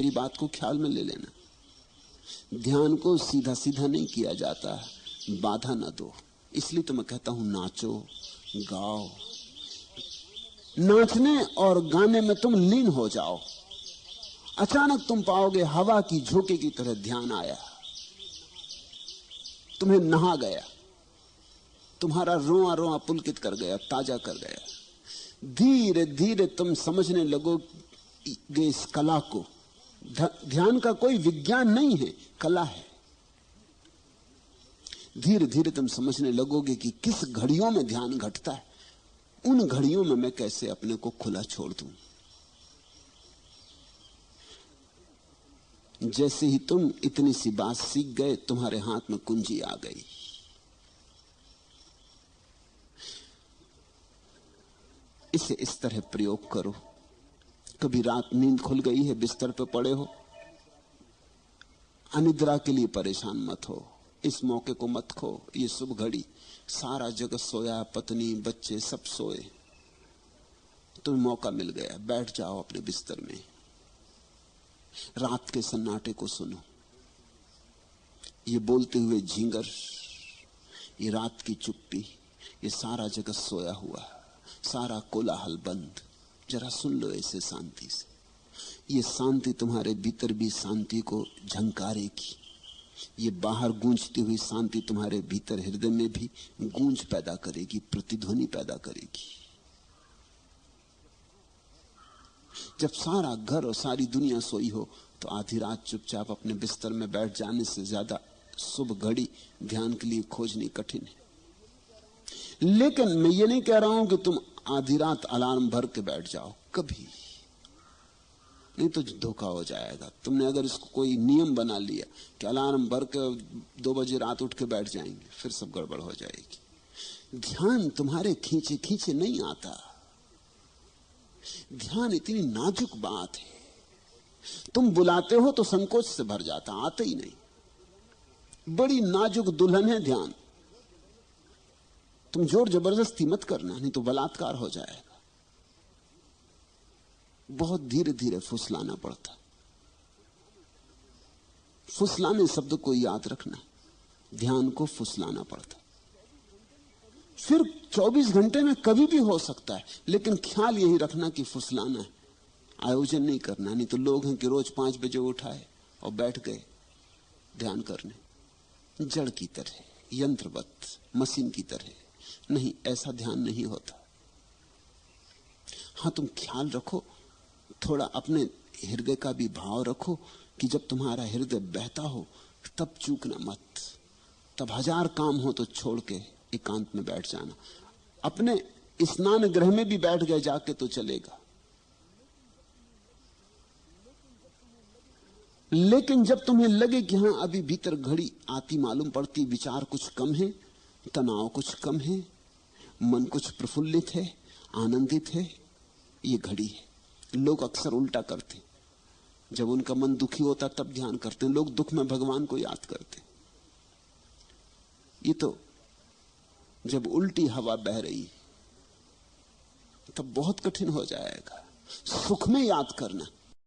मेरी बात को ख्याल में ले लेना। ध्यान को सीधा सीधा नहीं किया जाता, बाधा न दो। इसलिए तो मैं कहता हूं नाचो गाओ। नाचने और गाने में तुम लीन हो जाओ। अचानक तुम पाओगे हवा की झोंके की तरह ध्यान आया, तुम्हें नहा गया, तुम्हारा रोआ रोआ पुलकित कर गया, ताजा कर गया। धीरे धीरे तुम समझने लगोगे इस कला को। ध्यान का कोई विज्ञान नहीं है, कला है। धीरे धीरे तुम समझने लगोगे कि किस घड़ियों में ध्यान घटता है, उन घड़ियों में मैं कैसे अपने को खुला छोड़ दूं। जैसे ही तुम इतनी सी बात सीख गए, तुम्हारे हाथ में कुंजी आ गई। इसे इस तरह प्रयोग करो। कभी रात नींद खुल गई है, बिस्तर पे पड़े हो, अनिद्रा के लिए परेशान मत हो। इस मौके को मत खो। ये शुभ घड़ी, सारा जगत सोया, पत्नी बच्चे सब सोए, तुम्हें मौका मिल गया। बैठ जाओ अपने बिस्तर में, रात के सन्नाटे को सुनो। ये बोलते हुए झींगर, ये रात की चुप्पी, ये सारा जगत सोया हुआ, सारा कोलाहल बंद। जरा सुन लो इसे शांति से। ये शांति तुम्हारे भीतर भी शांति को झंकारेगी। ये बाहर गूंजती हुई शांति तुम्हारे भीतर हृदय में भी गूंज पैदा करेगी, प्रतिध्वनि पैदा करेगी। जब सारा घर और सारी दुनिया सोई हो, तो आधी रात चुपचाप अपने बिस्तर में बैठ जाने से ज्यादा शुभ घड़ी ध्यान के लिए खोजनी कठिन है। लेकिन मैं ये नहीं कह रहा हूं कि तुम आधी रात अलार्म भर के बैठ जाओ, कभी नहीं, तो धोखा हो जाएगा। तुमने अगर इसको कोई नियम बना लिया कि अलार्म भर के 2 बजे रात उठ के बैठ जाएंगे, फिर सब गड़बड़ हो जाएगी। ध्यान तुम्हारे खींचे खींचे नहीं आता। ध्यान इतनी नाजुक बात है, तुम बुलाते हो तो संकोच से भर जाता, आते ही नहीं। बड़ी नाजुक दुल्हन है ध्यान। तुम जोर जबरदस्ती मत करना, नहीं तो बलात्कार हो जाएगा। बहुत धीरे धीरे फुसलाना पड़ता। फुसलाने शब्द को याद रखना, ध्यान को फुसलाना पड़ता। फिर 24 घंटे में कभी भी हो सकता है, लेकिन ख्याल यही रखना कि फुसलाना है, आयोजन नहीं करना। नहीं तो लोग हैं कि रोज 5 बजे उठाए और बैठ गए ध्यान करने, जड़ की तरह, यंत्रवत, मशीन की तरह। नहीं, ऐसा ध्यान नहीं होता। हां, तुम ख्याल रखो, थोड़ा अपने हृदय का भी भाव रखो कि जब तुम्हारा हृदय बहता हो तब चूकना मत। तब 1000 काम हो तो छोड़ के एकांत में बैठ जाना। अपने स्नान गृह में भी बैठ गए जाके तो चलेगा, लेकिन जब तुम्हें लगे कि हां अभी भीतर घड़ी आती मालूम पड़ती, विचार कुछ कम है, तनाव कुछ कम है, मन कुछ प्रफुल्लित है, आनंदित है, ये घड़ी है। लोग अक्सर उल्टा करते, जब उनका मन दुखी होता तब ध्यान करते हैं। लोग दुख में भगवान को याद करते। ये तो जब उल्टी हवा बह रही तब बहुत कठिन हो जाएगा। सुख में याद करना,